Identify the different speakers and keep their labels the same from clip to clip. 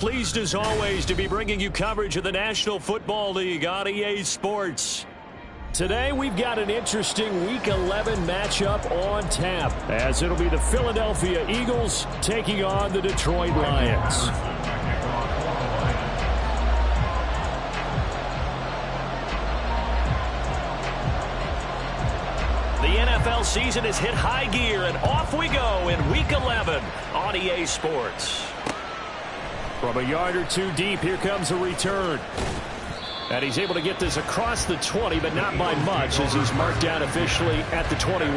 Speaker 1: Pleased as always to be bringing you coverage of the National Football League on EA Sports. Today we've got an interesting Week 11 matchup on tap, as it'll be the Philadelphia Eagles taking on the Detroit Lions. The NFL season has hit high gear, and off we go in Week 11 on EA Sports. From a yard or two deep, here comes a return. And he's able to get this across the 20, but not by much, as he's marked down officially at the 21.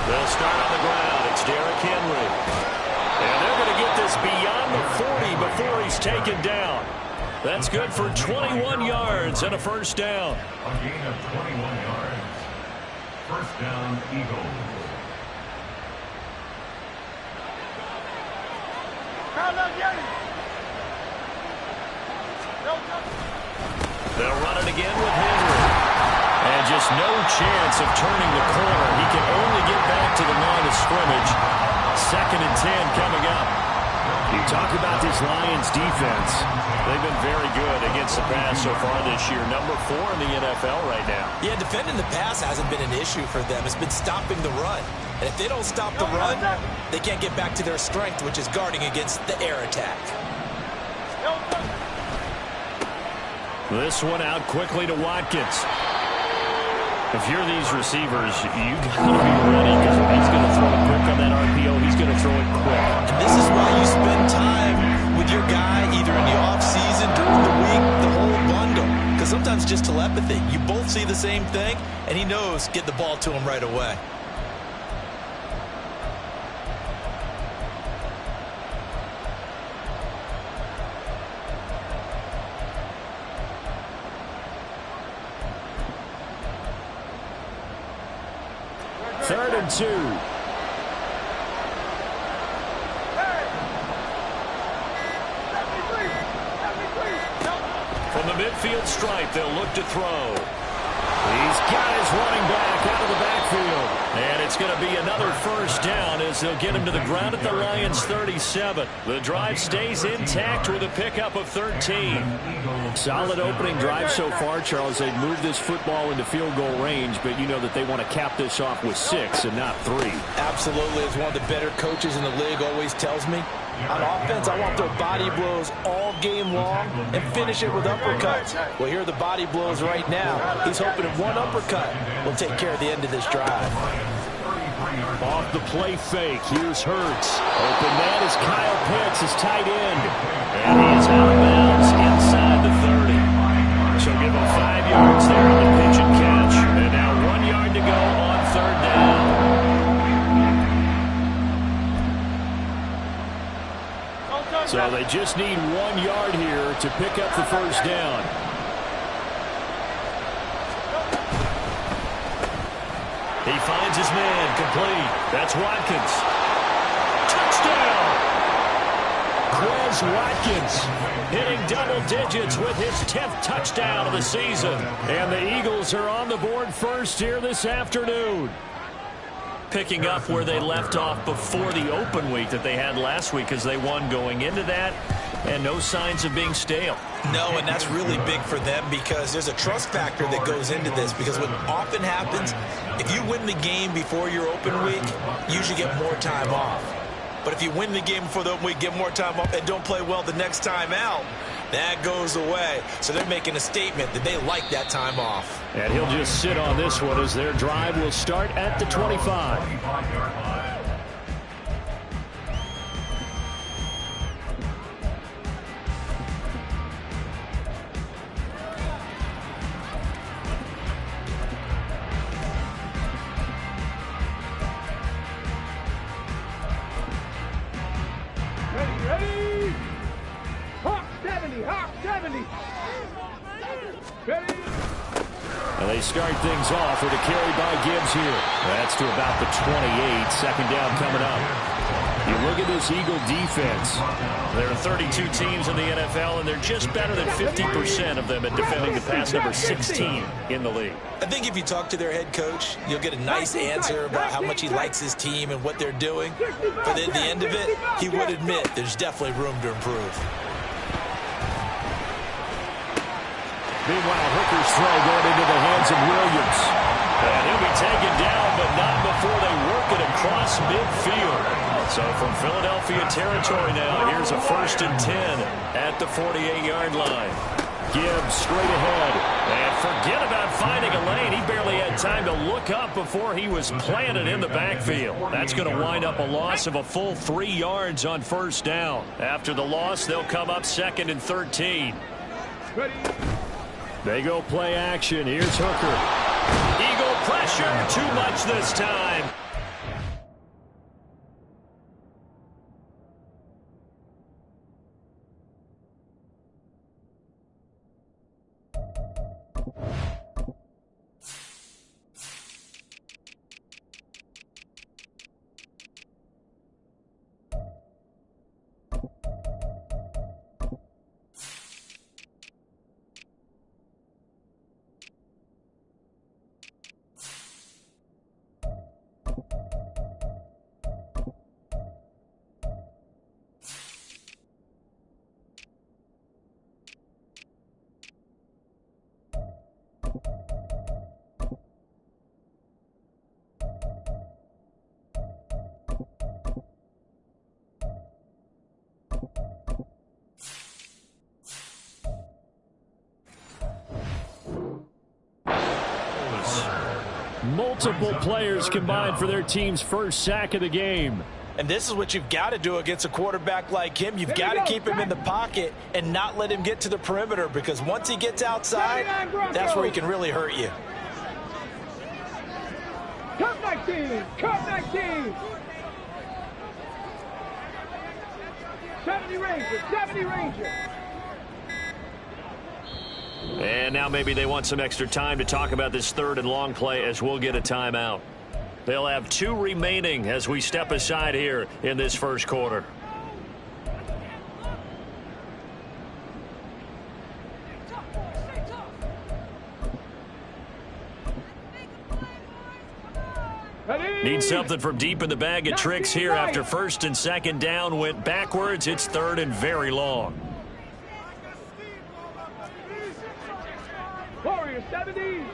Speaker 1: They'll start on the ground. It's Derrick Henry. And they're going to get this beyond the 40 before he's taken down. That's good for 21 yards and a first down.
Speaker 2: A gain of 21 yards. First down, Eagles.
Speaker 1: They'll run it again with Henry. And just no chance of turning the corner. He can only get back to the line of scrimmage. 2nd and 10 coming up. You talk about this Lions defense. They've been very good against the pass so far this year. Number 4 in the NFL right now.
Speaker 3: Yeah, defending the pass hasn't been an issue for them. It's been stopping the run. And if they don't stop the run, they can't get back to their strength, which is guarding against the air attack.
Speaker 1: This one out quickly to Watkins. If you're these receivers, you got to be ready, because if he's going to throw it quick on that RPO, he's going to throw it quick.
Speaker 3: And this is why you spend time with your guy, either in the offseason, during the week, the whole bundle. Because sometimes just telepathy. You both see the same thing, and he knows get the ball to him right away.
Speaker 1: Third and 2. From the midfield stripe, they'll look to throw. He's got his running back out of the backfield. And it's going to be another first down as they'll get him to the ground at the Lions' 37. The drive stays intact with a pickup of 13. Solid opening drive so far, Charles. They've moved this football into field goal range, but you know that they want to cap this off with 6 and not 3.
Speaker 3: Absolutely. As one of the better coaches in the league always tells me, on offense, I want their body blows all game long and finish it with uppercuts. Well, here are the body blows right now. He's hoping that one uppercut will take care of the end of this drive.
Speaker 1: Off the play fake, here's Hurts. Open man is Kyle Pitts, his tight end. And he is out of bounds inside the 30. So give him 5 yards there on the pitch and catch. And now 1 yard to go on 3rd down. So they just need 1 yard here to pick up the first down. He finds his man, complete. That's Watkins. Touchdown! Quez Watkins hitting double digits with his 10th touchdown of the season. And the Eagles are on the board first here this afternoon. Picking up where they left off before the open week that they had last week, as they won going into that, and no signs of being stale.
Speaker 3: No, and that's really big for them, because there's a trust factor that goes into this, because what often happens, if you win the game before your open week, you usually get more time off. But if you win the game before the open week, get more time off, and don't play well the next time out, that goes away. So they're making a statement that they like that time off.
Speaker 1: And he'll just sit on this one as their drive will start at the 25.
Speaker 4: Ready? Hawk 70, Hawk 70. Ready?
Speaker 1: And they start things off with a carry by Gibbs here. That's to about the 28. Second down coming up. You look at this Eagle defense. There are 32 teams in the NFL, and they're just better than 50% of them at defending the pass, number 16 in the league.
Speaker 3: I think if you talk to their head coach, you'll get a nice answer about how much he likes his team and what they're doing. But at the end of it, he would admit there's definitely room to improve.
Speaker 1: Meanwhile, Hooker's throw going into the hands of Williams. And he'll be taken down, but not before they work it across midfield. So from Philadelphia territory now, here's a 1st and 10 at the 48-yard line. Gibbs straight ahead. And forget about finding a lane. He barely had time to look up before he was planted in the backfield. That's going to wind up a loss of a full 3 yards on 1st down. After the loss, they'll come up 2nd and 13. They go play action. Here's Hooker. Eagle pressure. Too much this time. Multiple players combined for their team's first sack of the game.
Speaker 3: And this is what you've got to do against a quarterback like him. You've got to keep him in the pocket and not let him get to the perimeter, because once he gets outside, that's where he can really hurt you.
Speaker 4: Cut 19! Cut 19! 70 Rangers! 70 Rangers!
Speaker 1: And now maybe they want some extra time to talk about this 3rd and long play, as we'll get a timeout. They'll have 2 remaining as we step aside here in this 1st quarter. Need something from deep in the bag of tricks here after 1st and 2nd down went backwards. It's 3rd and very long.
Speaker 4: Warriors, 70!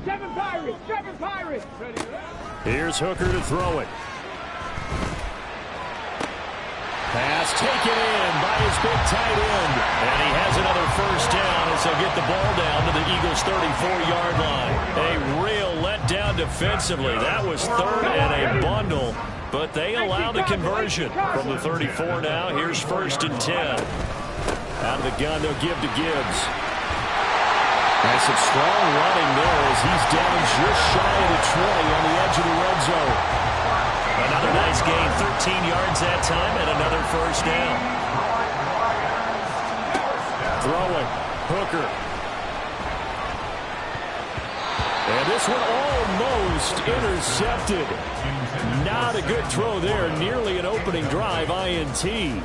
Speaker 4: 7 Pirates! 7 Pirates!
Speaker 1: Here's Hooker to throw it. Pass taken in by his big tight end. And he has another 1st down as they'll get the ball down to the Eagles' 34-yard line. A real letdown defensively. That was 3rd and a bundle, but they allow the conversion. From the 34 now, here's 1st and 10. Out of the gun, they'll give to Gibbs. Nice and strong running there as he's down just shy of the 20 on the edge of the red zone. Another nice gain, 13 yards that time, and another 1st down. Throwing, Hooker. And this one almost intercepted. Not a good throw there, nearly an opening drive, INT.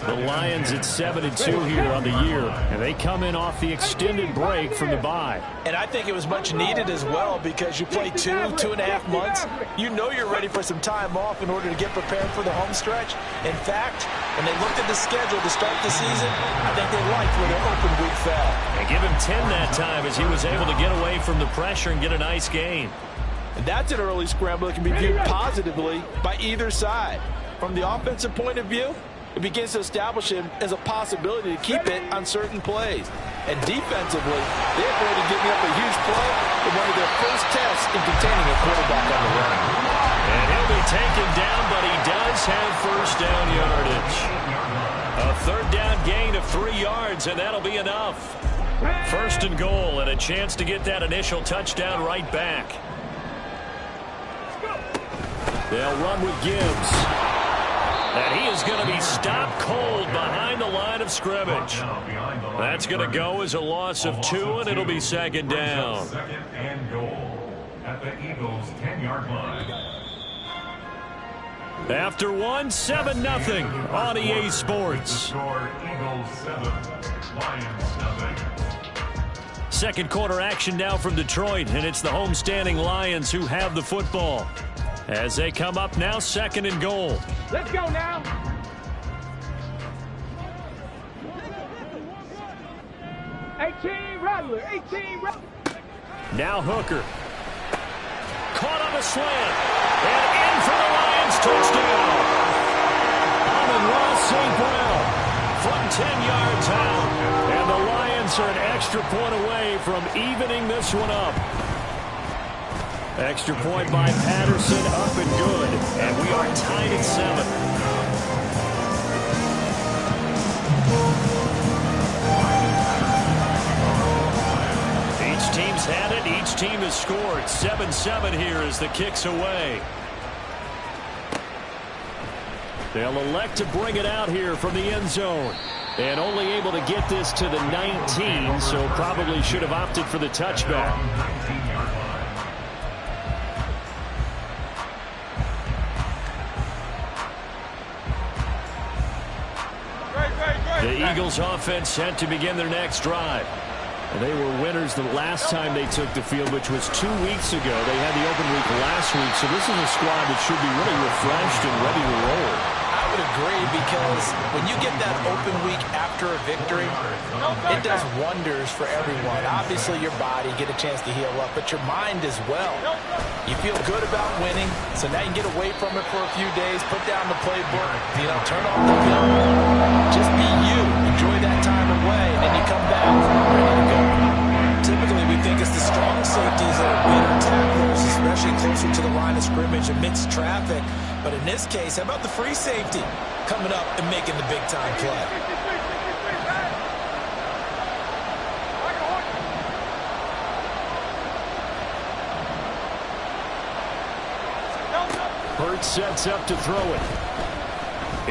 Speaker 1: The Lions at 7-2 here on the year, and they come in off the extended break from the bye.
Speaker 3: And I think it was much needed as well, because you play 2.5 months. You know you're ready for some time off in order to get prepared for the home stretch. In fact, when they looked at the schedule to start the season, I think they liked where their open week fell.
Speaker 1: And give him 10 that time as he was able to get away from the pressure and get a nice gain.
Speaker 3: And that's an early scramble that can be viewed positively by either side. From the offensive point of view, it begins to establish him as a possibility to keep it on certain plays. And defensively, they avoided giving up a huge play in one of their first tests in containing a quarterback on the run.
Speaker 1: And he'll be taken down, but he does have 1st down yardage. A 3rd down gain of 3 yards, and that'll be enough. 1st and goal, and a chance to get that initial touchdown right back. They'll run with Gibbs. And he is going to be stopped cold behind the line of scrimmage. That's going to go as a loss of 2, and it'll be second down.
Speaker 2: Second and goal at the Eagles' 10-yard line.
Speaker 1: After 1, 7-0 on EA Sports.
Speaker 2: Score Eagles 7, Lions 0.
Speaker 1: Second quarter action now from Detroit, and it's the homestanding Lions who have the football. As they come up now, second and goal.
Speaker 4: Let's go now. Rattler, 18 Rattler.
Speaker 1: Now Hooker. Caught on a slant. And in for the Lions touchdown. Amon-Ra St. Brown from 10 yards out. And the Lions are an extra point away from evening this one up. Extra point by Patterson, up and good. And we are tied at 7. Each team's had it. Each team has scored. 7-7 here as the kick's away. They'll elect to bring it out here from the end zone. And only able to get this to the 19, so probably should have opted for the touchback. The Eagles offense set to begin their next drive. They were winners the last time they took the field, which was 2 weeks ago. They had the open week last week, so this is a squad that should be really refreshed and ready to roll.
Speaker 3: I would agree, because when you get that open week after a victory, it does wonders for everyone. Obviously, your body, get a chance to heal up, but your mind as well. You feel good about winning, so now you can get away from it for a few days, put down the playbook, turn off the film, just be you, enjoy that time away, and then you come back ready to go. Typically, we think it's the strong safeties that are better tacklers, especially closer to the line of scrimmage amidst traffic. But in this case, how about the free safety coming up and making the big-time play?
Speaker 1: Hurts sets up to throw it.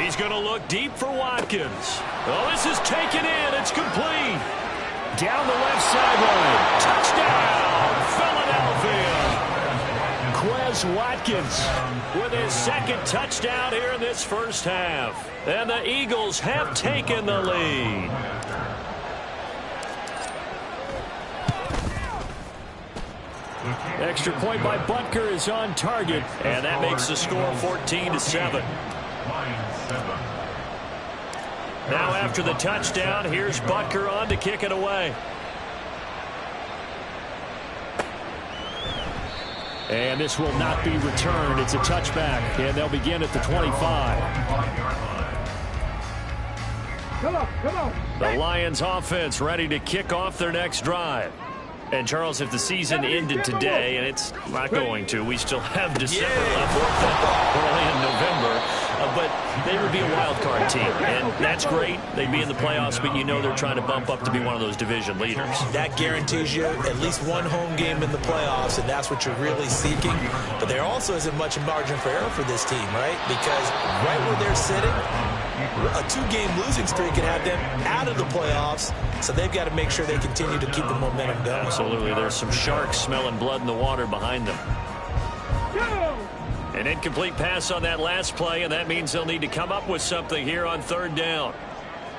Speaker 1: He's going to look deep for Watkins. Oh, this is taken in. It's complete. Down the left sideline. Touchdown, Philadelphia. Quez Watkins with his second touchdown here in this first half. And the Eagles have taken the lead. Extra point by Butker is on target, and that makes the score 14-7. Now after the touchdown, here's Butker on to kick it away. And this will not be returned. It's a touchback, and they'll begin at the 25.
Speaker 4: Come on.
Speaker 1: The Lions offense ready to kick off their next drive. And, Charles, if the season ended today, and it's not going to, we still have December left. We're only in November. But they would be a wild card team, and that's great. They'd be in the playoffs, but you know they're trying to bump up to be one of those division leaders.
Speaker 3: That guarantees you at least one home game in the playoffs, and that's what you're really seeking. But there also isn't much margin for error for this team, right? Because right where they're sitting, a 2-game losing streak can have them out of the playoffs, so they've got to make sure they continue to keep the momentum going.
Speaker 1: Absolutely. There's some sharks smelling blood in the water behind them. An incomplete pass on that last play, and that means they'll need to come up with something here on third down.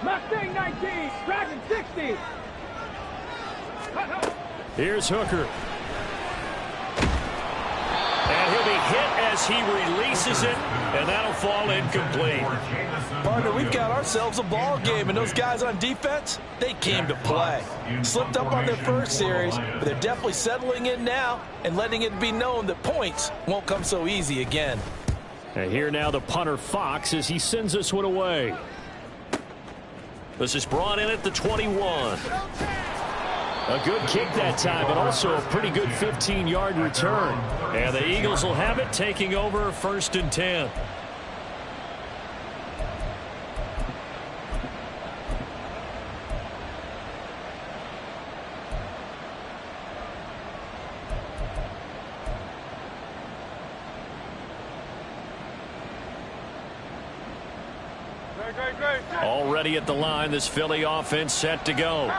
Speaker 4: Mustang 19, Dragon 60.
Speaker 1: Here's Hooker. And he'll be hit as he releases it, and that'll fall incomplete.
Speaker 3: Partner, we've got ourselves a ball game, and those guys on defense, they came to play. Slipped up on their first series, but they're definitely settling in now and letting it be known that points won't come so easy again.
Speaker 1: And here now the punter Fox as he sends this one away. This is brought in at the 21. A good kick that time, but also a pretty good 15-yard return. And the Eagles will have it, taking over 1st and 10. Already at the line, this Philly offense set to go.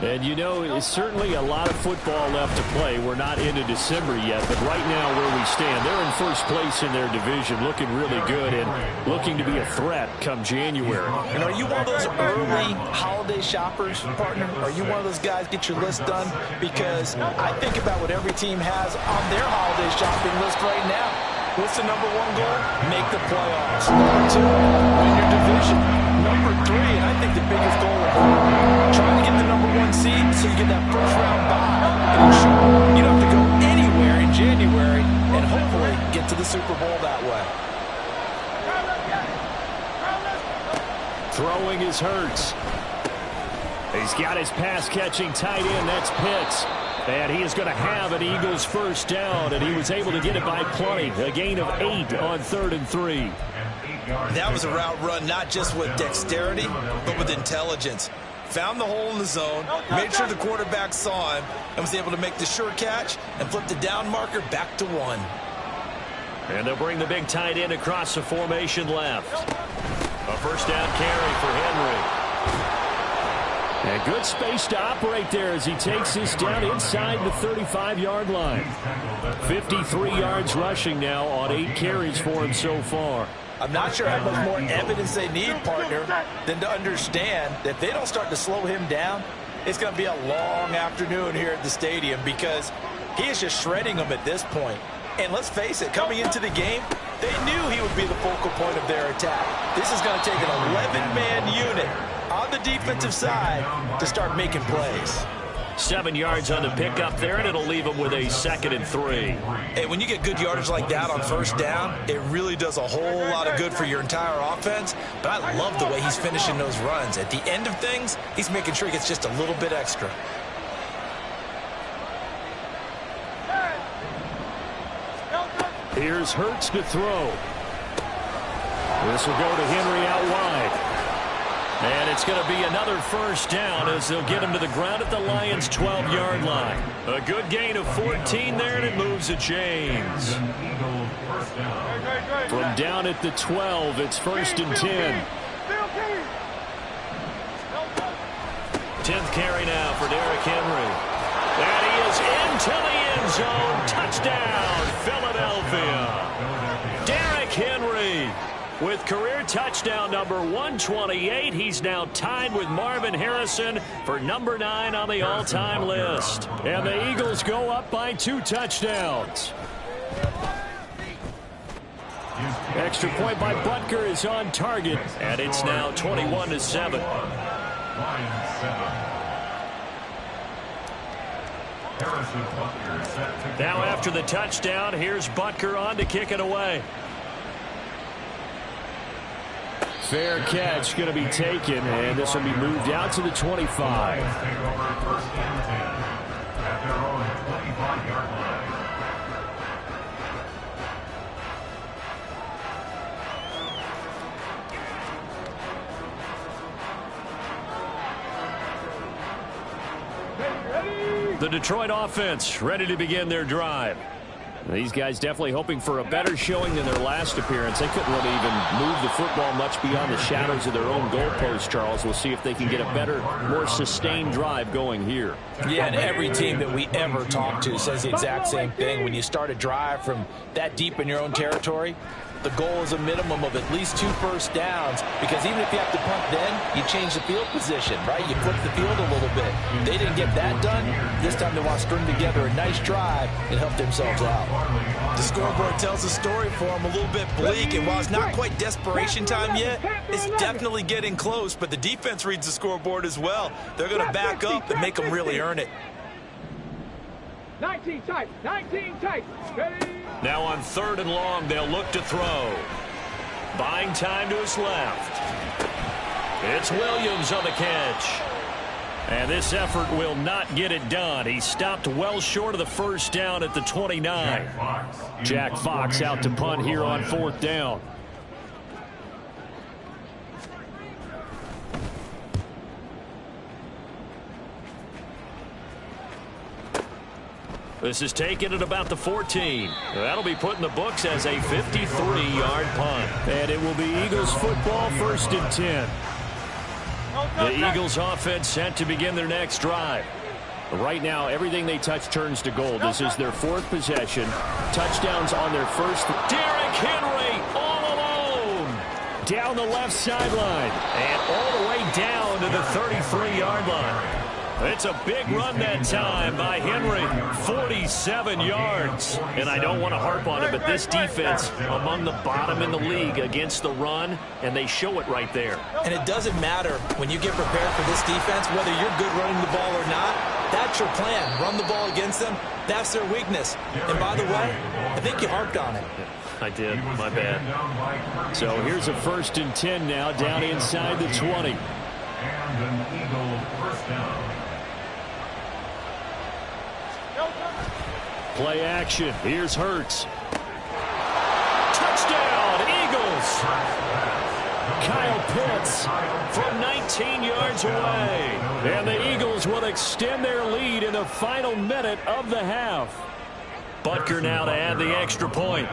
Speaker 1: And you know, it's certainly a lot of football left to play. We're not into December yet, but right now where we stand, they're in first place in their division, looking really good and looking to be a threat come January.
Speaker 3: And are you one of those early holiday shoppers, partner? Are you one of those guys get your list done? Because I think about what every team has on their holiday shopping list right now. What's the number one goal? Make the playoffs. Number two, win your division. Number three, and I think the biggest goal of all, trying to get the number one seed so you get that first round bye. And ensure you don't have to go anywhere in January and hopefully get to the Super Bowl that way.
Speaker 1: Throwing is Hurts. He's got his pass-catching tight end. That's Pitts. And he is going to have an Eagles first down, and he was able to get it by plenty. A gain of 8 on 3rd and 3.
Speaker 3: That was a route run not just with dexterity, but with intelligence. Found the hole in the zone, made sure the quarterback saw him, and was able to make the sure catch and flip the down marker back to 1.
Speaker 1: And they'll bring the big tight end across the formation left. A first down carry for Henry. And good space to operate there as he takes this down inside the 35-yard line. 53 yards rushing now on 8 carries for him so far.
Speaker 3: I'm not sure how much more evidence they need, partner, than to understand that if they don't start to slow him down, it's going to be a long afternoon here at the stadium because he is just shredding them at this point. And let's face it, coming into the game, they knew he would be the focal point of their attack. This is going to take an 11-man unit on the defensive side to start making plays.
Speaker 1: 7 yards on the pickup there, and it'll leave him with a 2nd and 3.
Speaker 3: Hey, when you get good yardage like that on first down, it really does a whole lot of good for your entire offense. But I love the way he's finishing those runs. At the end of things, he's making sure he gets just a little bit extra.
Speaker 1: Here's Hurts to throw. This will go to Henry out wide. And it's going to be another first down as they'll get him to the ground at the Lions' 12-yard line. A good gain of 14 there, and it moves the chains. From down at the 12, it's 1st and 10. 10th carry now for Derrick Henry. And he is into the end zone. Touchdown, Philadelphia. Derrick Henry with career touchdown number 128. He's now tied with Marvin Harrison for number 9 on the all-time list. And the Eagles go up by 2 touchdowns. Extra point by Butker is on target, and it's now 21-7. Now after the touchdown, here's Butker on to kick it away. Fair catch going to be taken, and this will be moved out to the 25. The Detroit offense ready to begin their drive. These guys definitely hoping for a better showing than their last appearance. They couldn't really even move the football much beyond the shadows of their own goalpost, Charles. We'll see if they can get a better, more sustained drive going here.
Speaker 3: Yeah, and every team that we ever talk to says the exact same thing. When you start a drive from that deep in your own territory, the goal is a minimum of at least 2 first downs, because even if you have to punt then, you change the field position, right? You flip the field a little bit. They didn't get that done. This time they want to string together a nice drive and help themselves out. The scoreboard tells a story for them, a little bit bleak, and while it's not quite desperation time yet, it's definitely getting close, but the defense reads the scoreboard as well. They're going to back up and make them really earn it.
Speaker 4: 19 tight, 19 tight. Ready?
Speaker 1: Now on 3rd and long, they'll look to throw. Buying time to his left. It's Williams on the catch. And this effort will not get it done. He stopped well short of the first down at the 29. Jack Fox out to punt here on 4th down. This is taken at about the 14. That'll be put in the books as a 53-yard punt.
Speaker 5: And it will be Eagles football, 1st and 10.
Speaker 1: The Eagles offense set to begin their next drive.
Speaker 5: Right now, everything they touch turns to gold. This is their 4th possession. Touchdowns on their first.
Speaker 1: Derrick Henry all alone.
Speaker 5: Down the left sideline.
Speaker 1: And all the way down to the 33-yard line. It's a big run that time by Henry, 47 yards. And I don't want to harp on it, but this defense among the bottom in the league against the run, and they show it right there.
Speaker 3: And it doesn't matter when you get prepared for this defense, whether you're good running the ball or not, that's your plan. Run the ball against them, that's their weakness. And by the way, I think you harped on it.
Speaker 1: I did, my bad.
Speaker 5: So here's a 1st and 10 now, down inside the 20.
Speaker 2: And an Eagle first down.
Speaker 5: Play action. Here's Hurts.
Speaker 1: Touchdown, Eagles.
Speaker 5: Kyle Pitts
Speaker 1: From 19 yards away.
Speaker 5: And the Eagles will extend their lead in the final minute of the half.
Speaker 1: Butker now to add the extra point.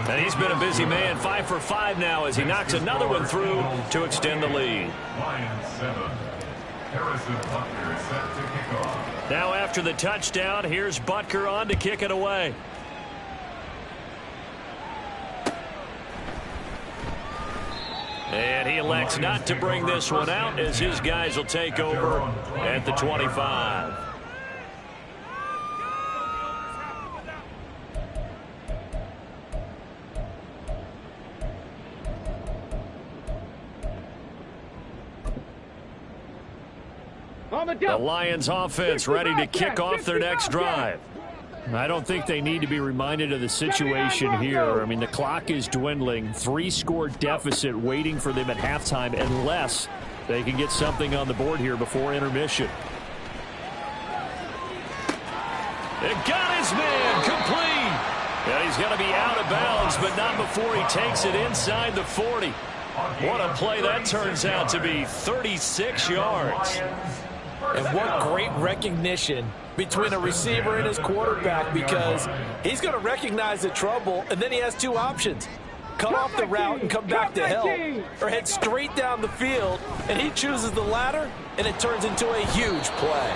Speaker 1: And he's been a busy man, 5 for 5 now as he knocks another one through to extend the lead.
Speaker 2: Lions 7. Harrison Butker set to kick off.
Speaker 1: Now after the touchdown, here's Butker on to kick it away. And he elects not to bring this one out as his guys will take over at the 25. The Lions offense ready to kick off their next drive.
Speaker 5: I don't think they need to be reminded of the situation here. I mean, the clock is dwindling. 3-score deficit waiting for them at halftime unless they can get something on the board here before intermission.
Speaker 1: It got his man complete. And he's going to be out of bounds, but not before he takes it inside the 40. What a play that turns out to be, 36 yards.
Speaker 3: And what great recognition between a receiver and his quarterback, because he's going to recognize the trouble, and then he has 2 options. Cut off the route and come back to help, or head straight down the field, and he chooses the latter, and it turns into a huge play.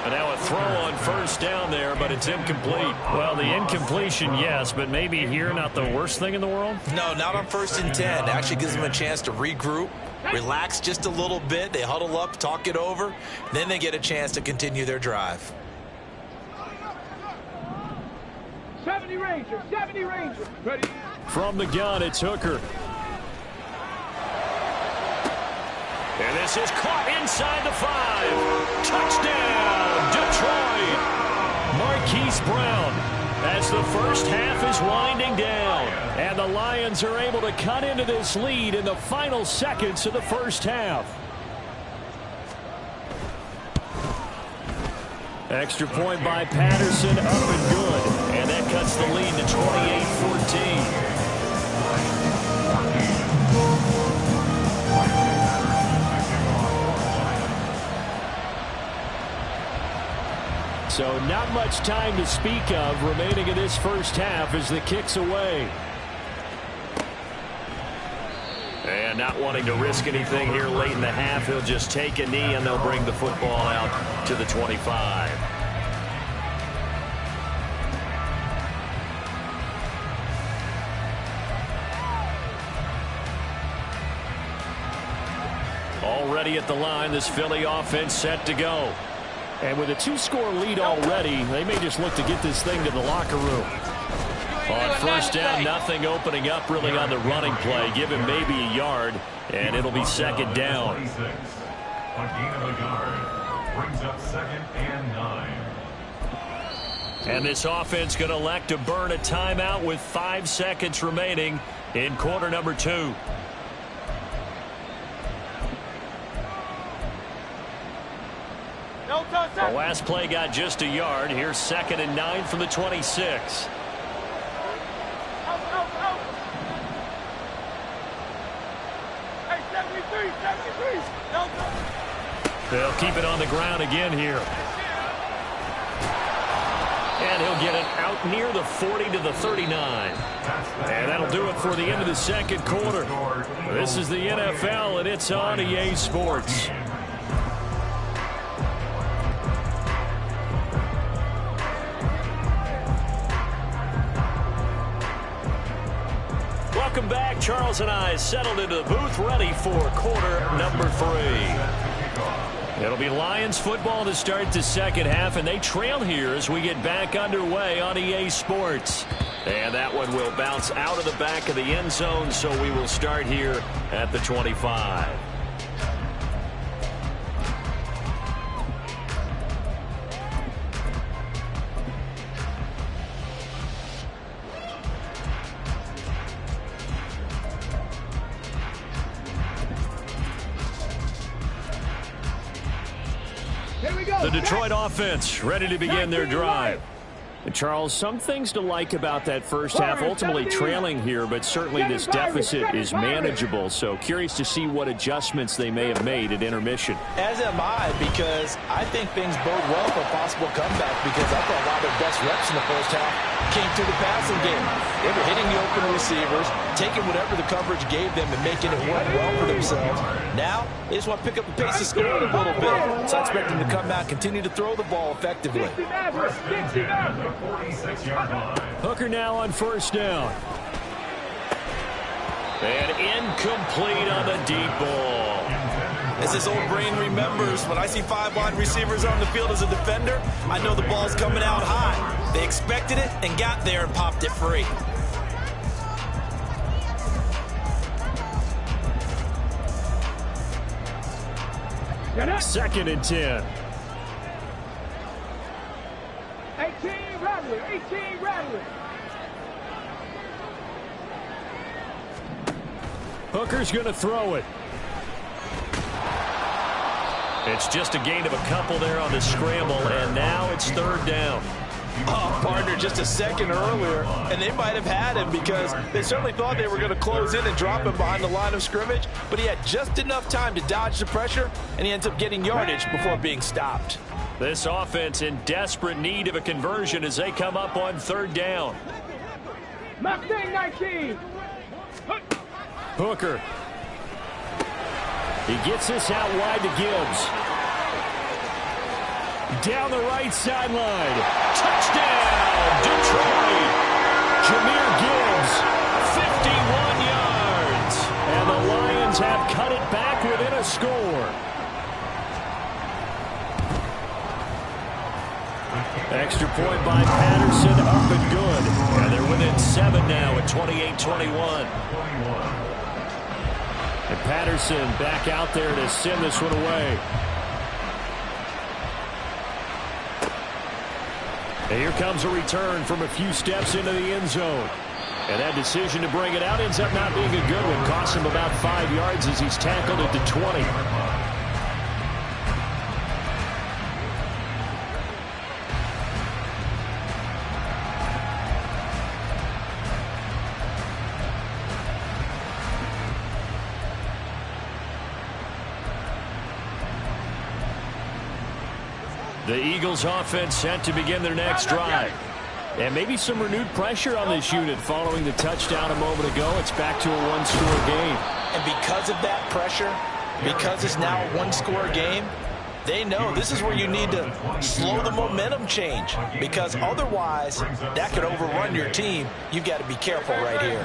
Speaker 1: And now a throw on 1st down there, but it's incomplete.
Speaker 5: Well, the incompletion, yes, but maybe here not the worst thing in the world?
Speaker 3: No, not on 1st and 10. It actually gives them a chance to regroup, relax just a little bit. They huddle up, talk it over. Then they get a chance to continue their drive.
Speaker 4: 70 Rangers, 70 Rangers. Ready?
Speaker 5: From the gun, it's Hooker.
Speaker 1: And this is caught inside the 5. Touchdown, Detroit. Marquise Brown as the first half is winding down.
Speaker 5: And the Lions are able to cut into this lead in the final seconds of the first half. Extra point by Patterson, up and good.
Speaker 1: And that cuts the lead to 28-14.
Speaker 5: So not much time to speak of remaining in this first half as the kick's away.
Speaker 1: And not wanting to risk anything here late in the half, he'll just take a knee and they'll bring the football out to the 25. Already at the line, this Philly offense set to go.
Speaker 5: And with a 2-score lead already, they may just look to get this thing to the locker room.
Speaker 1: On 1st down, nothing opening up really on the running play. Give him maybe a yard, and it'll be 2nd down.
Speaker 2: A gain of a yard brings up 2nd and 9.
Speaker 1: And this offense going to elect to burn a timeout with 5 seconds remaining in quarter number 2. The last play got just a yard. Here's 2nd and 9 from the 26.
Speaker 4: Hey, 73, 73.
Speaker 5: They'll keep it on the ground again here. And he'll get it out near the 40 to the 39. And that'll do it for the end of the second quarter. This is the NFL, and it's on EA Sports. Welcome back. Charles and I settled into the booth, ready for quarter number 3. It'll be Lions football to start the second half, and they trail here as we get back underway on EA Sports. And that one will bounce out of the back of the end zone, so we will start here at the 25. The Detroit offense ready to begin their drive. And Charles, some things to like about that first half, ultimately trailing here, but certainly this deficit is manageable. So curious to see what adjustments they may have made at intermission.
Speaker 3: As am I, because I think things bode well for a possible comeback, because I thought a lot of their best reps in the first half came through the passing game. They were hitting the open receivers, taking whatever the coverage gave them and making it work well for themselves. Now, they just want to pick up the pace of scoring a little bit. So I expect them to come out, continue to throw the ball effectively.
Speaker 5: Hooker now on first down. And incomplete on the deep ball.
Speaker 3: As his old brain remembers, when I see 5 wide receivers on the field as a defender, I know the ball's coming out high. They expected it and got there and popped it free.
Speaker 5: Second and 10.
Speaker 4: 18 Rattler, 18 Rattler.
Speaker 5: Hooker's going to throw it. It's just a gain of a couple there on the scramble, and now it's third down.
Speaker 3: Oh, partner, just a second earlier, and they might have had him because they certainly thought they were going to close in and drop him behind the line of scrimmage, but he had just enough time to dodge the pressure, and he ends up getting yardage before being stopped.
Speaker 5: This offense in desperate need of a conversion as they come up on third down.
Speaker 4: Mustang 19.
Speaker 5: Hooker. He gets this out wide to Gibbs. Down the right sideline. Touchdown, Detroit. Jahmyr Gibbs, 51 yards. And the Lions have cut it back within a score. Extra point by Patterson, up and good. And they're within 7 now at 28-21. And Patterson back out there to send this one away. And here comes a return from a few steps into the end zone. And that decision to bring it out ends up not being a good one. Costs him about 5 yards as he's tackled at the 20. The Eagles offense set to begin their next drive. And maybe some renewed pressure on this unit following the touchdown a moment ago. It's back to a one-score game.
Speaker 3: And because of that pressure, because it's now a one-score game, they know this is where you need to slow the momentum change, because otherwise that could overrun your team. You've got to be careful right here.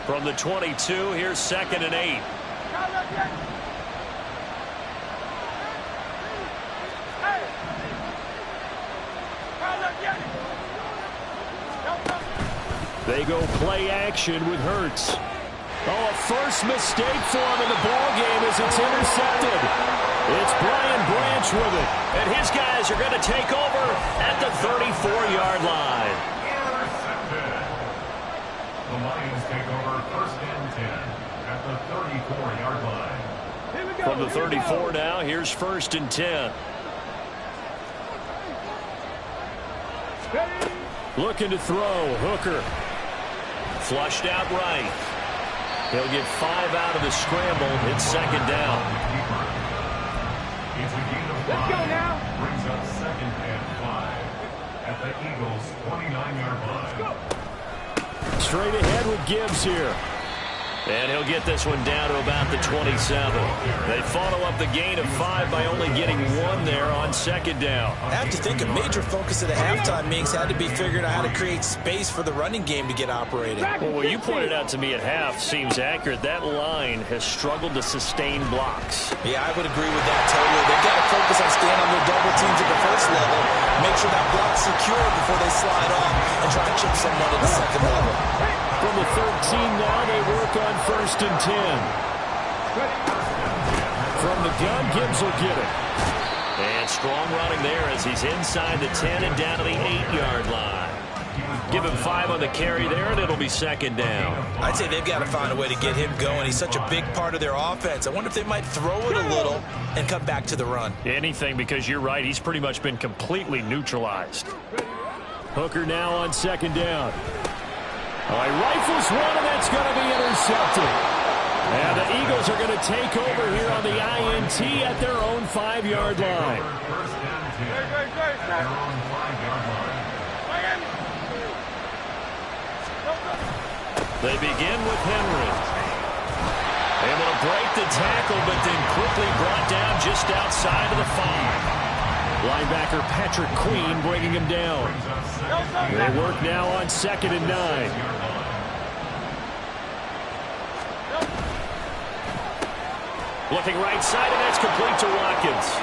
Speaker 5: From the 22, here's 2nd and 8. They go play action with Hurts. Oh, a first mistake for him in the ball game as it's intercepted. It's Brian Branch with it. And his guys are going to take over at the 34-yard line.
Speaker 2: Intercepted. The Lions take over 1st and 10 at the 34-yard line.
Speaker 5: From the 34 now, here's 1st and 10. Looking to throw, Hooker. Flushed out right. He'll get 5 out of the scramble. It's 2nd down.
Speaker 2: Eagles 29-yard line.
Speaker 5: Straight ahead with Gibbs here. And he'll get this one down to about the 27. They follow up the gain of 5 by only getting 1 there on second down.
Speaker 3: I have to think a major focus of the halftime meetings had to be figuring out how to create space for the running game to get operating.
Speaker 5: Well, what you pointed out to me at half seems accurate. That line has struggled to sustain blocks.
Speaker 3: Yeah, I would agree with that totally. They've got to focus on staying on their double teams at the first level, make sure that block's secure before they slide off and try to chip someone at the second level.
Speaker 5: From the 13 now, they work on 1st and 10. From the gun, Gibbs will get it. And strong running there as he's inside the 10 and down to the 8-yard line. Give him 5 on the carry there, and it'll be second down.
Speaker 3: I'd say they've got to find a way to get him going. He's such a big part of their offense. I wonder if they might throw it a little and come back to the run.
Speaker 5: Anything, because you're right. He's pretty much been completely neutralized. Hooker now on second down. All right, rifles one, and that's going to be intercepted. And the Eagles are going to take over here on the INT at their own 5-yard line.
Speaker 2: First and 10 at their own 5-yard line.
Speaker 5: They begin with Henry. Able to break the tackle, but then quickly brought down just outside of the 5. Linebacker Patrick Queen bringing him down. They work now on 2nd and 9. Looking right side, and that's complete to Watkins.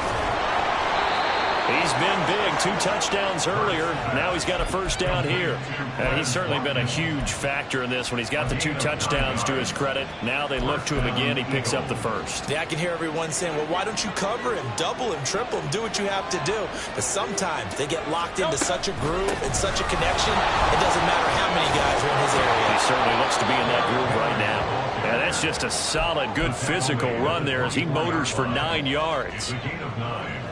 Speaker 5: He's been big. 2 touchdowns earlier. Now he's got a first down here. And he's certainly been a huge factor in this one. He's got the 2 touchdowns to his credit. Now they look to him again. He picks up the first.
Speaker 3: Yeah, I can hear everyone saying, well, why don't you cover him, double him, triple him, do what you have to do. But sometimes they get locked into such a groove and such a connection, it doesn't matter how many guys are in his area.
Speaker 5: He certainly looks to be in that groove right now. Yeah, that's just a solid, good physical run there as he motors for 9 yards.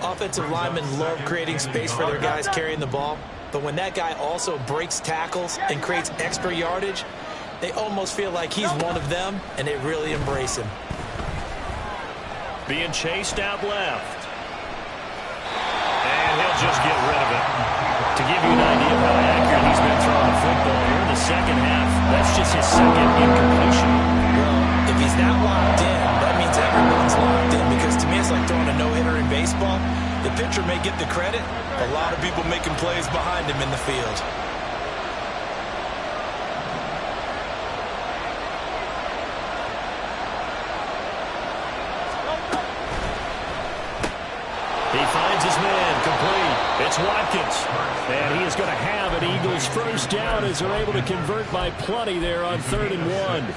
Speaker 3: Offensive linemen love creating space for their guys carrying the ball, but when that guy also breaks tackles and creates extra yardage, they almost feel like he's one of them, and they really embrace him.
Speaker 5: Being chased out left. And he'll just get rid of it. To give you an idea of how accurate he's been throwing the football here in the second half, that's just his second incompletion.
Speaker 3: Well, if he's that locked in, that means everyone's locked in, because to me it's like throwing a no-hitter in baseball. The pitcher may get the credit, a lot of people making plays behind him in the field.
Speaker 5: He finds his man complete. It's Watkins. And he is going to have an Eagles first down as they're able to convert by plenty there on 3rd and 1.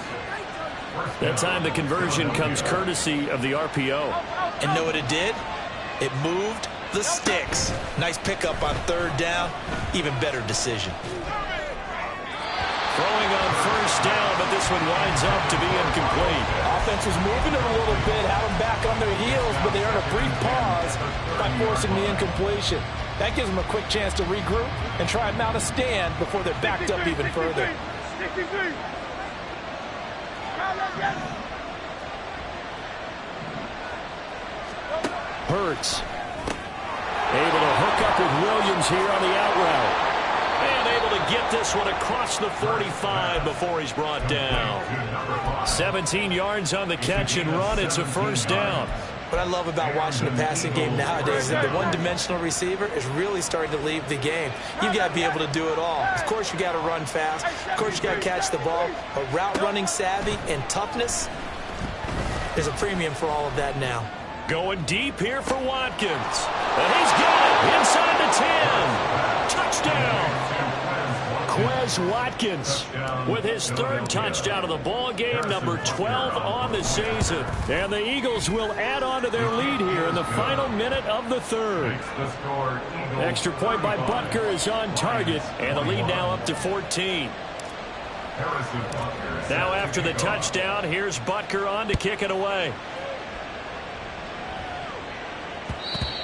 Speaker 5: That time the conversion comes courtesy of the RPO.
Speaker 3: And know what it did? It moved the sticks. Nice pickup on 3rd down. Even better decision.
Speaker 5: Throwing on first down, but this one winds up to be incomplete.
Speaker 6: Offense was moving it a little bit, had them back on their heels, but they earned a brief pause by forcing the incompletion. That gives them a quick chance to regroup and try and mount a stand before they're backed up even further.
Speaker 5: Hurts. Able to hook up with Williams here on the out route. And able to get this one across the 45 before he's brought down. 17 yards on the catch and run. It's a first down.
Speaker 3: What I love about watching the passing game nowadays is that the one-dimensional receiver is really starting to leave the game. You've got to be able to do it all. Of course, you got to run fast. Of course, you got to catch the ball. But route running savvy and toughness, there's a premium for all of that now.
Speaker 5: Going deep here for Watkins. And he's got it inside the 10. Touchdown. Quez Watkins with his 3rd touchdown of the ball game, number 12 on the season. And the Eagles will add on to their lead here in the final minute of the 3rd. Extra point by Butker is on target, and the lead now up to 14. Now after the touchdown, here's Butker on to kick it away.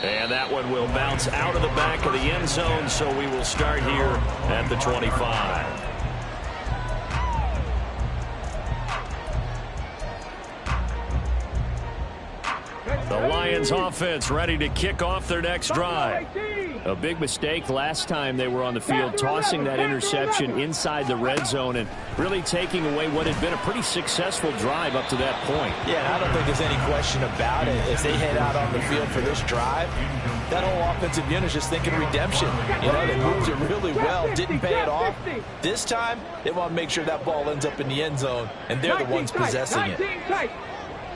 Speaker 5: And that one will bounce out of the back of the end zone, so we will start here at the 25. The Lions offense ready to kick off their next drive. A big mistake last time they were on the field, tossing that interception inside the red zone and really taking away what had been a pretty successful drive up to that point.
Speaker 6: Yeah, I don't think there's any question about it. As they head out on the field for this drive, that whole offensive unit is just thinking redemption. You know, they moved it really well, didn't pay it off. This time, they want to make sure that ball ends up in the end zone, and they're the ones possessing it.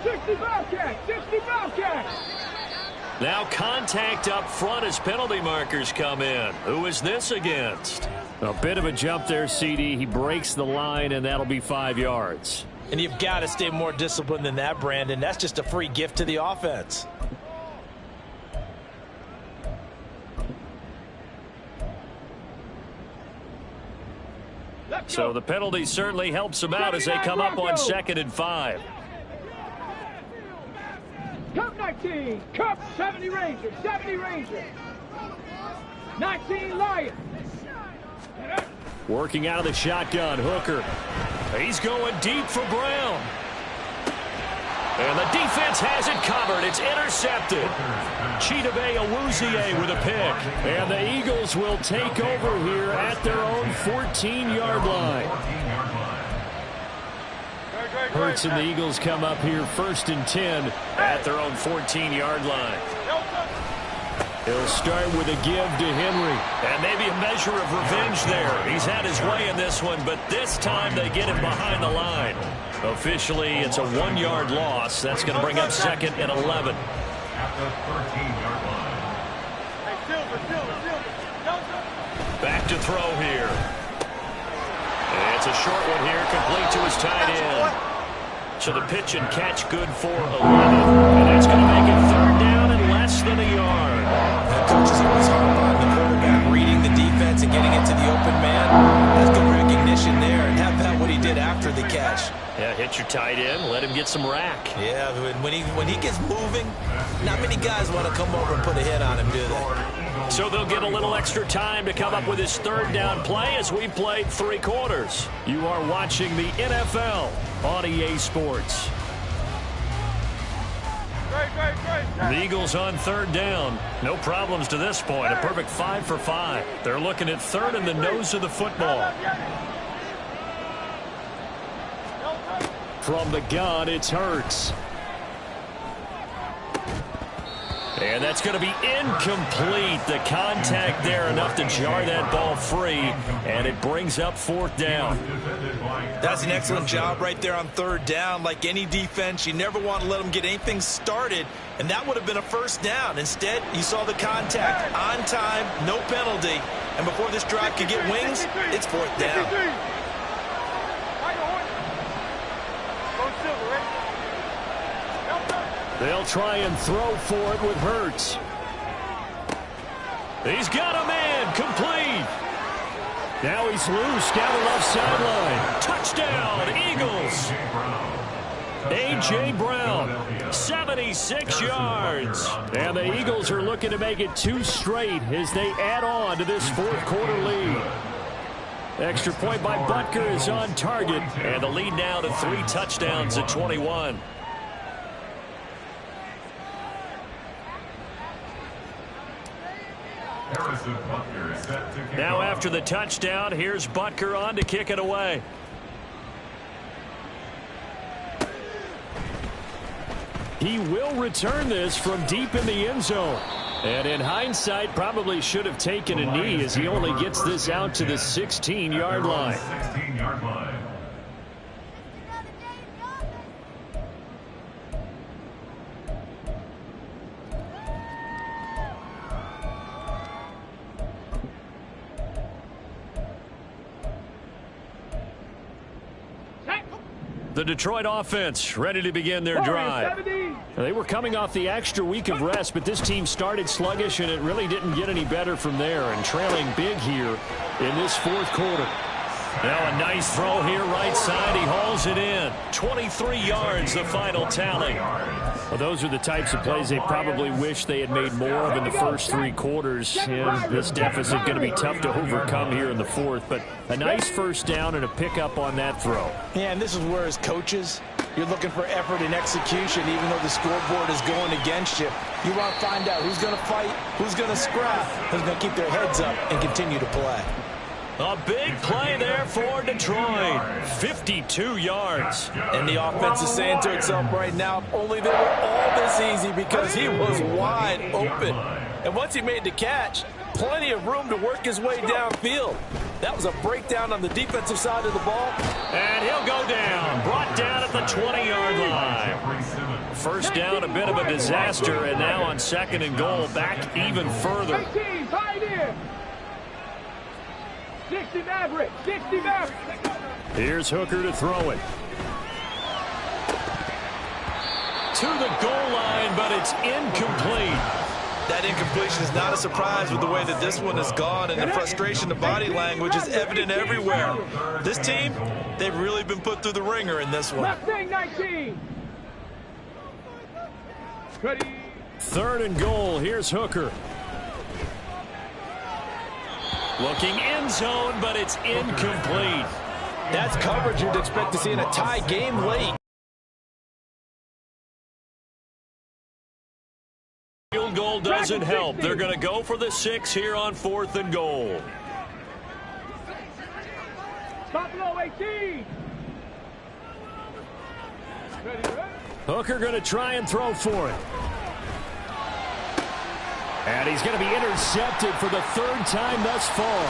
Speaker 4: 60 Bobcats, 60 Bobcats.
Speaker 1: Now contact up front as penalty markers come in. Who is this against?
Speaker 5: A bit of a jump there, CD. He breaks the line, and that'll be 5 yards.
Speaker 6: And you've got to stay more disciplined than that, Brandon. That's just a free gift to the offense.
Speaker 1: So the penalty certainly helps them out as they come up on 2nd and 5.
Speaker 4: Cup 19, Cup 70 Rangers, 70 Rangers. 19 Lions.
Speaker 5: Working out of the shotgun, Hooker.
Speaker 1: He's going deep for Brown. And the defense has it covered. It's intercepted. Chidobe Awuzie with a pick. And the Eagles will take over here at their own 14-yard line. Hurts and the Eagles come up here 1st and 10 at their own 14-yard line.
Speaker 5: He'll start with a give to Henry.
Speaker 1: And maybe a measure of revenge there. He's had his way in this one, but this time they get him behind the line. Officially, it's a 1-yard loss. That's going to bring up 2nd and 11.
Speaker 2: At the 13-yard line.
Speaker 1: Back to throw here. It's a short one here, complete to his tight end. So the pitch and catch good for 11. And that's going to make it 3rd down and less than a yard.
Speaker 6: Coaches always harp on the quarterback reading the defense and getting it to the open man. That's good recognition there. And how about what he did after the catch?
Speaker 1: Yeah, hit your tight end, let him get some rack.
Speaker 6: Yeah, when he gets moving, not many guys want to come over and put a hit on him, do they?
Speaker 1: So they'll get a little extra time to come up with his 3rd down play as we played 3 quarters.
Speaker 5: You are watching the NFL on EA Sports.
Speaker 1: The Eagles on 3rd down. No problems to this point. A perfect 5 for 5. They're looking at 3rd in the nose of the football.
Speaker 5: From the gun, it's Hurts.
Speaker 1: And that's going to be incomplete. The contact there enough to jar that ball free, and it brings up 4th down.
Speaker 6: That's an excellent job right there on 3rd down. Like any defense, you never want to let them get anything started, and that would have been a 1st down. Instead, you saw the contact on time, no penalty, and before this drive could get wings, it's 4th down.
Speaker 5: They'll try and throw for it with Hurts.
Speaker 1: He's got a man, complete.
Speaker 5: Now he's loose down the left sideline.
Speaker 1: Touchdown, Eagles. A.J. Brown, 76 yards.
Speaker 5: And the Eagles are looking to make it 2 straight as they add on to this 4th quarter lead. Extra point by Butker is on target.
Speaker 1: And the lead now to 3 touchdowns at 21. Now after the touchdown, here's Butker on to kick it away.
Speaker 5: He will return this from deep in the end zone. And in hindsight, probably should have taken a knee as he only gets this out to the 16-yard line.
Speaker 2: 16-yard line.
Speaker 5: The Detroit offense ready to begin their drive. They were coming off the extra week of rest, but this team started sluggish, and it really didn't get any better from there, and trailing big here in this 4th quarter.
Speaker 1: Now a nice throw here right side. He hauls it in. 23 yards, the final tally.
Speaker 5: Well, those are the types of plays they probably wish they had made more of in the first 3 quarters. And this deficit going to be tough to overcome here in the 4th. But a nice 1st down and a pickup on that throw.
Speaker 6: Yeah, and this is where his coaches You're looking for effort and execution, even though the scoreboard is going against you. You want to find out who's going to fight, who's going to scrap, who's going to keep their heads up and continue to play.
Speaker 1: A big play there for Detroit. 52 yards.
Speaker 6: And the offense is saying to itself right now, if only they were all this easy, because he was wide open. And once he made the catch, plenty of room to work his way downfield. That was a breakdown on the defensive side of the ball.
Speaker 1: And he'll go down. Brought down at the 20-yard line. First down, a bit of a disaster, and now on 2nd and goal, back even further.
Speaker 4: 18, tied in. 60 Maverick, 60 Maverick.
Speaker 5: Here's Hooker to throw it.
Speaker 1: To the goal line, but it's incomplete.
Speaker 3: That incompletion is not a surprise with the way that this one has gone, and the frustration, the body language is evident everywhere. This team, they've really been put through the ringer in this one.
Speaker 4: Left wing 19. Ready.
Speaker 5: 3rd and goal. Here's Hooker.
Speaker 1: Looking end zone, but it's incomplete.
Speaker 6: That's coverage you'd expect to see in a tie game late.
Speaker 1: Field goal doesn't help. They're going to go for the 6 here on 4th and goal.
Speaker 4: Buffalo 18. Ready.
Speaker 5: Hooker going to try and throw for it. And he's going to be intercepted for the 3rd time thus far.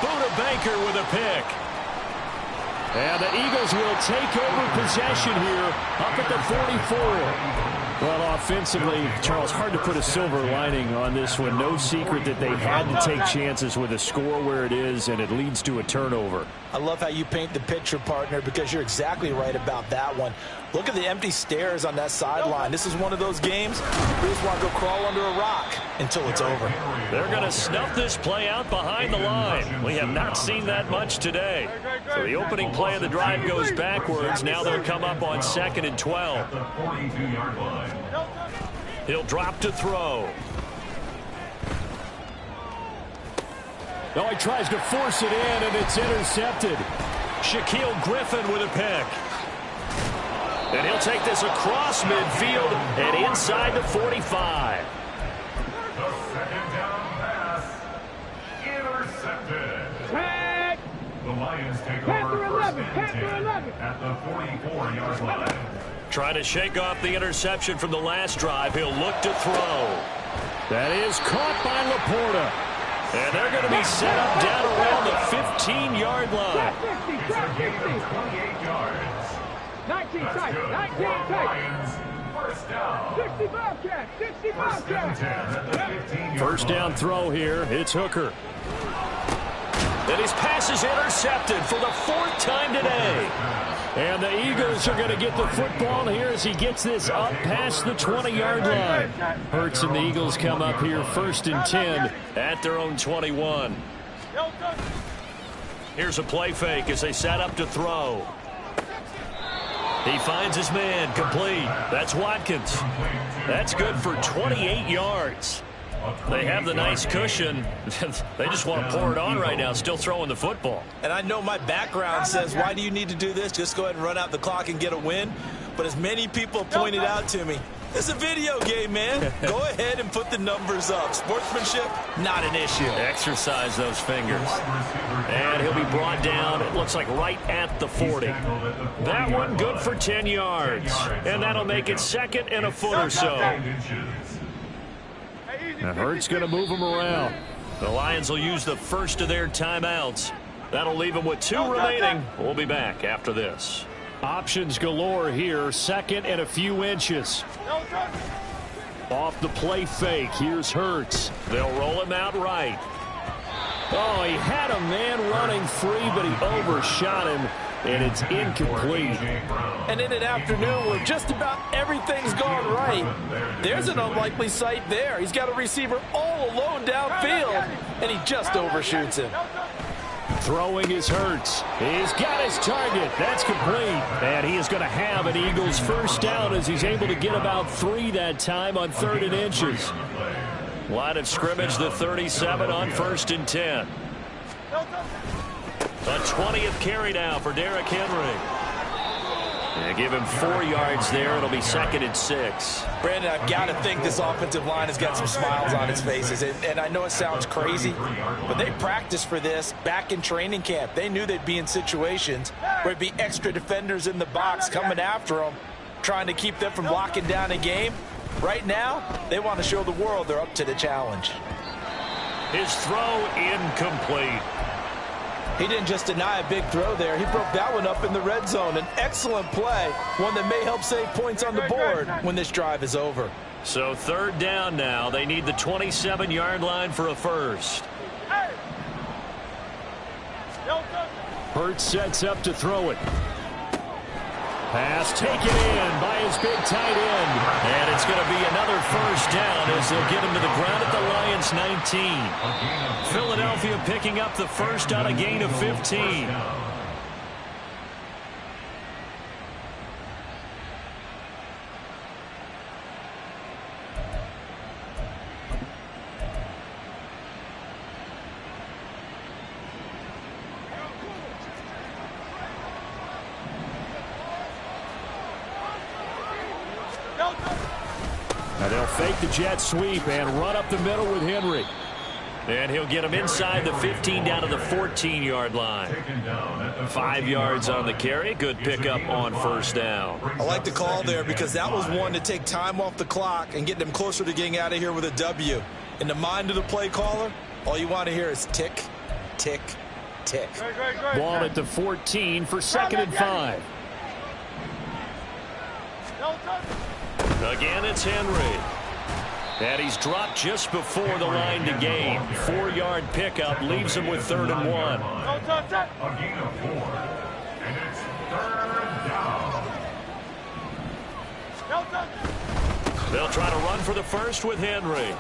Speaker 1: Buda Baker with a pick.
Speaker 5: And the Eagles will take over possession here up at the 44. Well, offensively, Charles, hard to put a silver lining on this one. No secret that they had to take chances with a score where it is, and it leads to a turnover.
Speaker 6: I love how you paint the picture, partner, because you're exactly right about that one. Look at the empty stares on that sideline. This is one of those games we just want to go crawl under a rock until it's over.
Speaker 1: They're going to snuff this play out behind the line. We have not seen that much today. So the opening play of the drive goes backwards. Now they'll come up on 2nd and 12. He'll drop to throw.
Speaker 5: Oh, he tries to force it in, and it's intercepted.
Speaker 1: Shaquille Griffin with a pick. And he'll take this across midfield and inside the 45.
Speaker 2: The 2nd down pass. Intercepted.
Speaker 4: Tag.
Speaker 2: The Lions take
Speaker 4: Panther
Speaker 2: over
Speaker 4: 11,
Speaker 2: 1st and 10
Speaker 4: Panther 11.
Speaker 2: at the 44-yard line.
Speaker 1: Trying to shake off the interception from the last drive. He'll look to throw.
Speaker 5: That is caught by Laporta.
Speaker 1: And they're going to be set up down around the 15-yard line.
Speaker 2: 28 yards.
Speaker 4: 19 tight, 19 tight.
Speaker 2: First down.
Speaker 4: 60 Bobcats, 60 Bobcats.
Speaker 5: First down throw here. It's Hooker.
Speaker 1: And his pass is intercepted for the 4th time today.
Speaker 5: And the Eagles are going to get the football here as he gets this up past the 20-yard line. Hurts and the Eagles come up here 1st and 10
Speaker 1: at their own 21. Here's a play fake as they set up to throw. He finds his man, complete. That's Watkins. That's good for 28 yards. They have the nice cushion. They just want to pour it on right now, still throwing the football.
Speaker 3: And I know my background says, why do you need to do this? Just go ahead and run out the clock and get a win. But as many people pointed out to me, it's a video game, man. Go ahead and put the numbers up. Sportsmanship, not an issue.
Speaker 1: Exercise those fingers. And he'll be brought down, it looks like right at the 40. That one good for 10 yards. And that'll make it 2nd and a foot or so.
Speaker 5: Now Hurts going to move him around.
Speaker 1: The Lions will use the first of their timeouts. That'll leave them with 2 remaining. We'll be back after this.
Speaker 5: Options galore here. 2nd and a few inches. Off the play fake. Here's Hurts.
Speaker 1: They'll roll him out right.
Speaker 5: Oh, he had a man running free, but he overshot him, and it's incomplete.
Speaker 6: And in an afternoon where just about everything's gone right, there's an unlikely sight there. He's got a receiver all alone downfield, and he just overshoots him.
Speaker 5: Throwing is Hurts. He's got his target. That's complete. And he is going to have an Eagles first down as he's able to get about 3 that time on 3rd and inches.
Speaker 1: Line of scrimmage, the 37 on 1st and 10. A 20th carry now for Derrick Henry.
Speaker 5: Yeah, give him 4 yards there. It'll be 2nd and 6.
Speaker 6: Brandon, I've got to think this offensive line has got some smiles on its faces. And I know it sounds crazy, but they practiced for this back in training camp. They knew they'd be in situations where it'd be extra defenders in the box coming after them, trying to keep them from locking down a game. Right now, they want to show the world they're up to the challenge.
Speaker 5: His throw incomplete.
Speaker 6: He didn't just deny a big throw there. He broke that one up in the red zone. An excellent play, one that may help save points on the board when this drive is over.
Speaker 5: So 3rd down now. They need the 27-yard line for a first. Hurts sets up to throw it. Pass taken in by his big tight end. And it's going to be another first down as they'll get him to the ground at the Lions' 19. Philadelphia picking up the first on a gain of 15. And they'll fake the jet sweep and run up the middle with Henry. And he'll get him inside the 15 down to the 14-yard line. 5 yards on the carry. Good pickup on first down.
Speaker 3: I like the call there because that was one to take time off the clock and get them closer to getting out of here with a W. In the mind of the play caller, all you want to hear is tick, tick, tick.
Speaker 5: Ball at the 14 for 2nd and 5. Again, it's Henry. And he's dropped just before the line to gain. 4-yard pickup leaves him with 3rd and 1.
Speaker 2: A gain of 4. And it's 3rd down.
Speaker 5: They'll try to run for the first with Henry.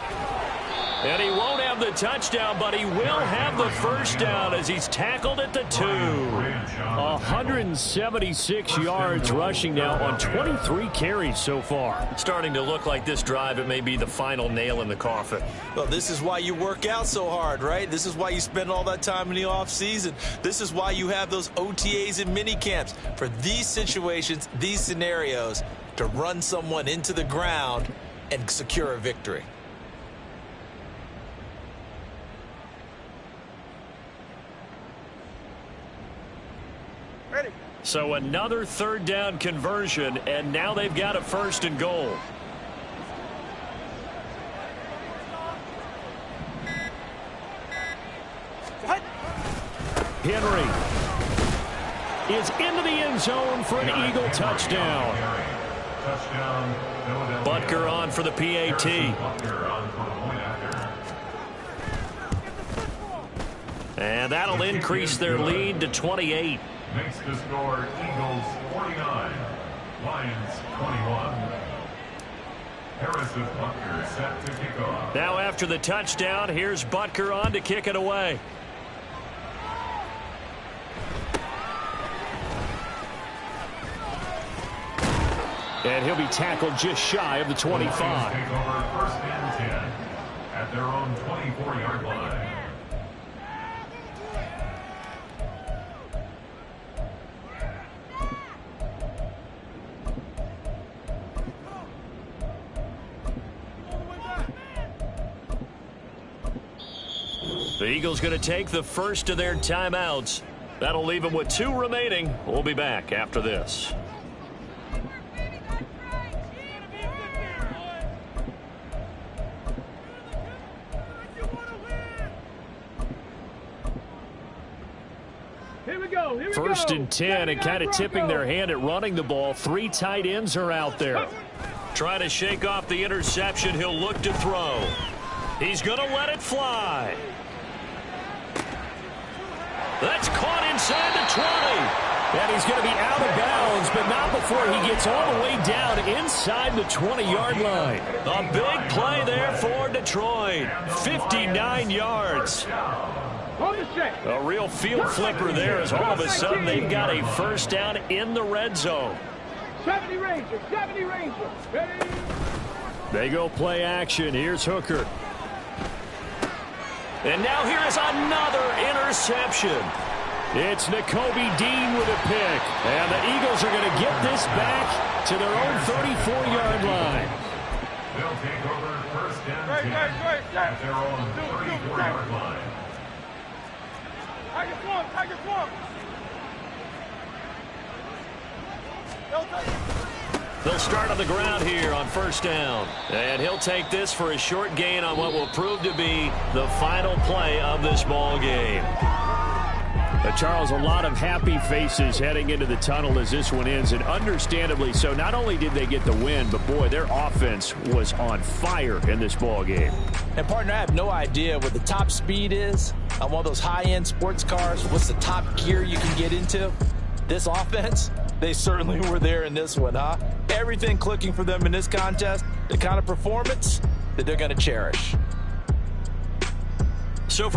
Speaker 5: And he won't have the touchdown, but he will have the first down as he's tackled at the 2. 176 yards rushing now on 23 carries so far. Starting to look like this drive, it may be the final nail in the coffin.
Speaker 3: Well, this is why you work out so hard, right? This is why you spend all that time in the offseason. This is why you have those OTAs and mini camps. For these situations, these scenarios, to run someone into the ground and secure a victory.
Speaker 5: So another 3rd down conversion, and now they've got a 1st and goal. Henry is into the end zone for an Eagle touchdown. Butker on for the PAT. And that'll increase their lead to 28.
Speaker 2: Makes the score Eagles 49, Lions 21. Harrison Butker set to kick off.
Speaker 5: Now after the touchdown, here's Butker on to kick it away. And he'll be tackled just shy of the 25.
Speaker 2: Take over 1st and 10 at their own 24-yard line.
Speaker 5: The Eagles going to take the first of their timeouts. That'll leave them with 2 remaining. We'll be back after this.
Speaker 4: Here we go.
Speaker 5: 1st and 10, and kind of tipping their hand at running the ball. 3 tight ends are out there. Trying to shake off the interception. He'll look to throw. He's going to let it fly. That's caught inside the 20. And he's going to be out of bounds, but not before he gets all the way down inside the 20-yard line. A big play there for Detroit. 59 yards. A real field flipper there as all of a sudden they've got a first down in the red zone.
Speaker 4: 70 Rangers, 70 Rangers. Ready?
Speaker 5: They go play action. Here's Hooker. And now here is another interception. It's Nakobe Dean with a pick. And the Eagles are going to get this back to their own 34-yard line.
Speaker 2: They'll take over first and 10 at their own 34-yard line.
Speaker 4: Tiger swamp.
Speaker 1: They'll start on the ground here on first down. And he'll take this for a short gain on what will prove to be the final play of this ball game.
Speaker 5: Charles, a lot of happy faces heading into the tunnel as this one ends, and understandably so. Not only did they get the win, but boy, their offense was on fire in this ball game.
Speaker 6: And partner, I have no idea what the top speed is on one of those high-end sports cars. What's the top gear you can get into? This offense, they certainly were there in this one, huh? Everything clicking for them in this contest, the kind of performance that they're going to cherish.
Speaker 1: So for the